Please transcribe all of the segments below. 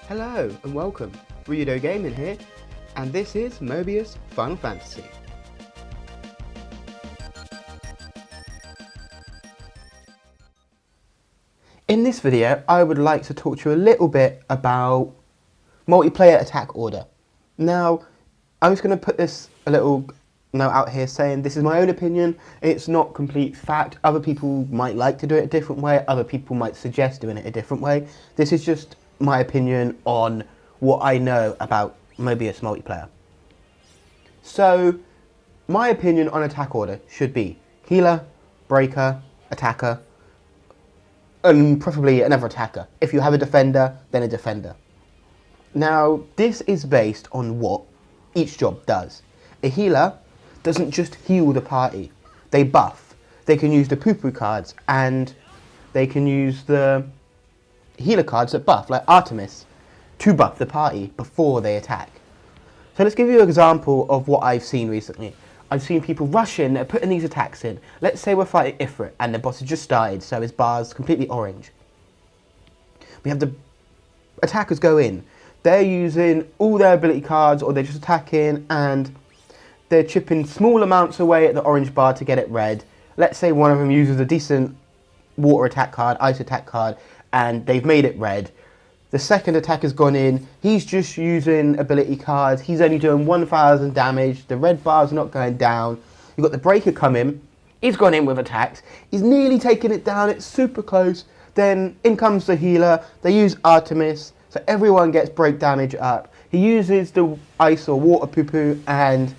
Hello and welcome, Rudo Gaming here, and this is Mobius Final Fantasy. In this video, I would like to talk to you a little bit about multiplayer attack order. Now, I'm just going to put this a little note out here saying this is my own opinion, it's not complete fact. Other people might like to do it a different way, other people might suggest doing it a different way. This is just my opinion on what I know about Mobius multiplayer. So, my opinion on attack order should be healer, breaker, attacker, and preferably another attacker. If you have a defender, then a defender. Now, this is based on what each job does. A healer doesn't just heal the party, they buff. They can use the poo-poo cards and they can use the healer cards that buff, like Artemis, to buff the party before they attack. So let's give you an example of what I've seen recently. I've seen people rush in, they're putting these attacks in. Let's say we're fighting Ifrit and the boss has just started, so his bar's completely orange. We have the attackers go in. They're using all their ability cards, or they're just attacking and they're chipping small amounts away at the orange bar to get it red. Let's say one of them uses a decent water attack card, ice attack card, and they've made it red. The second attacker's gone in, he's just using ability cards, he's only doing 1000 damage, the red bar's not going down. You've got the breaker come in, he's gone in with attacks, he's nearly taken it down, it's super close. Then in comes the healer, they use Artemis, so everyone gets break damage up. He uses the ice or water poo-poo and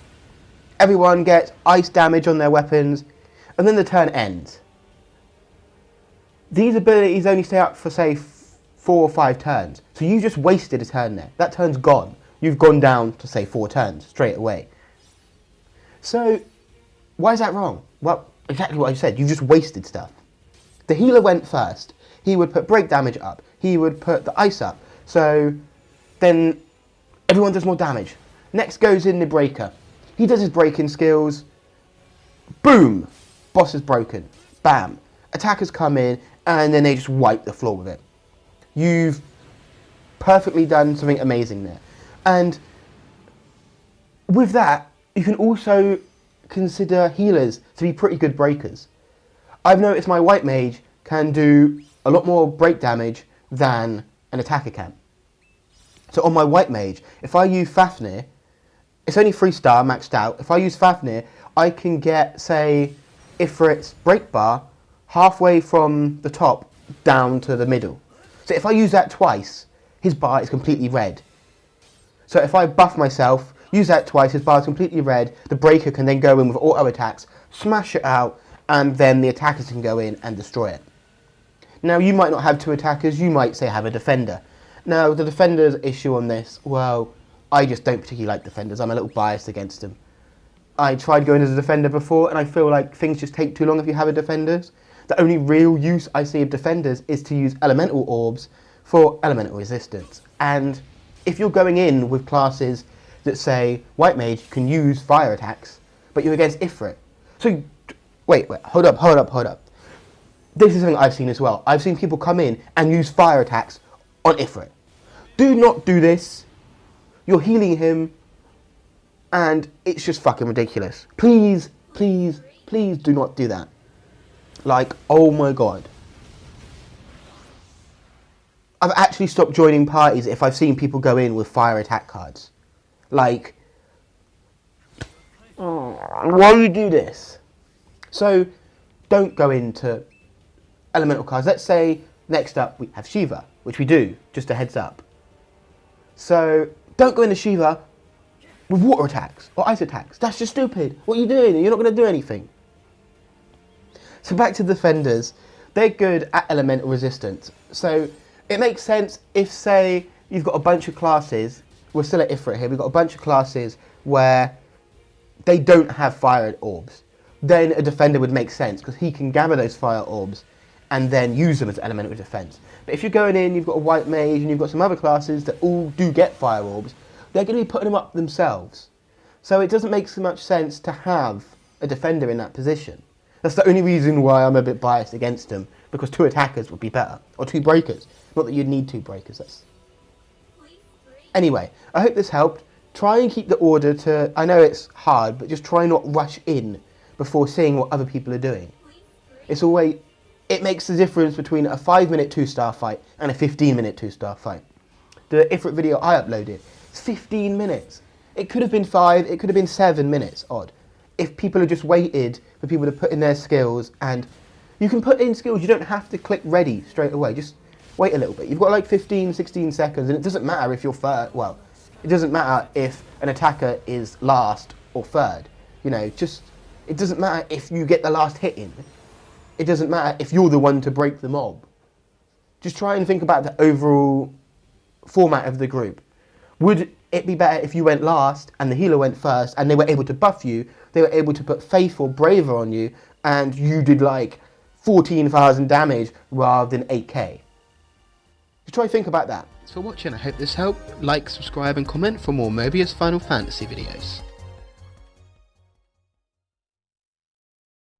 everyone gets ice damage on their weapons, and then the turn ends. These abilities only stay up for, say, 4 or 5 turns. So you just wasted a turn there. That turn's gone. You've gone down to, say, 4 turns straight away. So, why is that wrong? Well, exactly what I said. You just wasted stuff. The healer went first. He would put break damage up. He would put the ice up. So, then everyone does more damage. Next goes in the breaker. He does his breaking skills. Boom! Boss is broken. Bam! Attackers come in and then they just wipe the floor with it. You've perfectly done something amazing there. And with that, you can also consider healers to be pretty good breakers. I've noticed my white mage can do a lot more break damage than an attacker can. So on my white mage, if I use Fafnir, it's only 3-star maxed out. If I use Fafnir, I can get, say, Ifrit's break bar halfway from the top down to the middle. So if I use that twice, his bar is completely red. So if I buff myself, use that twice, his bar is completely red, the breaker can then go in with auto attacks, smash it out, and then the attackers can go in and destroy it. Now you might not have 2 attackers, you might say have a defender. Now the defender's issue on this, well, I just don't particularly like defenders, I'm a little biased against them. I tried going as a defender before and I feel like things just take too long if you have a defenders. The only real use I see of defenders is to use elemental orbs for elemental resistance. And if you're going in with classes that say white mage can use fire attacks, but you're against Ifrit. So, wait, hold up. This is something I've seen as well. I've seen people come in and use fire attacks on Ifrit. Do not do this. You're healing him and it's just fucking ridiculous. Please do not do that. Like, oh my god. I've actually stopped joining parties if I've seen people go in with fire attack cards. Like, why do you do this? So, don't go into elemental cards. Let's say, next up we have Shiva, which we do, just a heads up. So, don't go into Shiva with water attacks or ice attacks. That's just stupid. What are you doing? You're not going to do anything. So back to defenders, they're good at elemental resistance. So it makes sense if, say, you've got a bunch of classes, we're still at Ifrit here, we've got a bunch of classes where they don't have fire orbs. Then a defender would make sense because he can gather those fire orbs and then use them as elemental defense. But if you're going in, you've got a white mage and you've got some other classes that all do get fire orbs, they're going to be putting them up themselves. So it doesn't make so much sense to have a defender in that position. That's the only reason why I'm a bit biased against them, because 2 attackers would be better, or 2 breakers. Not that you'd need 2 breakers. That's Anyway, I hope this helped. Try and keep the order to, I know it's hard, but just try not rush in before seeing what other people are doing. It makes the difference between a 5-minute 2-star fight and a 15-minute 2-star fight. The Ifrit video I uploaded, it's 15 minutes. It could have been 5, it could have been 7 minutes odd. If people had just waited for people to put in their skills, and you can put in skills, you don't have to click ready straight away, just wait a little bit. You've got like 15, 16 seconds, and it doesn't matter if you're third, well, it doesn't matter if an attacker is last or third. You know, it doesn't matter if you get the last hit in. It doesn't matter if you're the one to break the mob. Just try and think about the overall format of the group. Would it be better if you went last and the healer went first and they were able to buff you, they were able to put Faith or Braver on you, and you did like 14,000 damage rather than 8k? Just try and think about that. Thanks for watching, I hope this helped. Like, subscribe and comment for more Mobius Final Fantasy videos.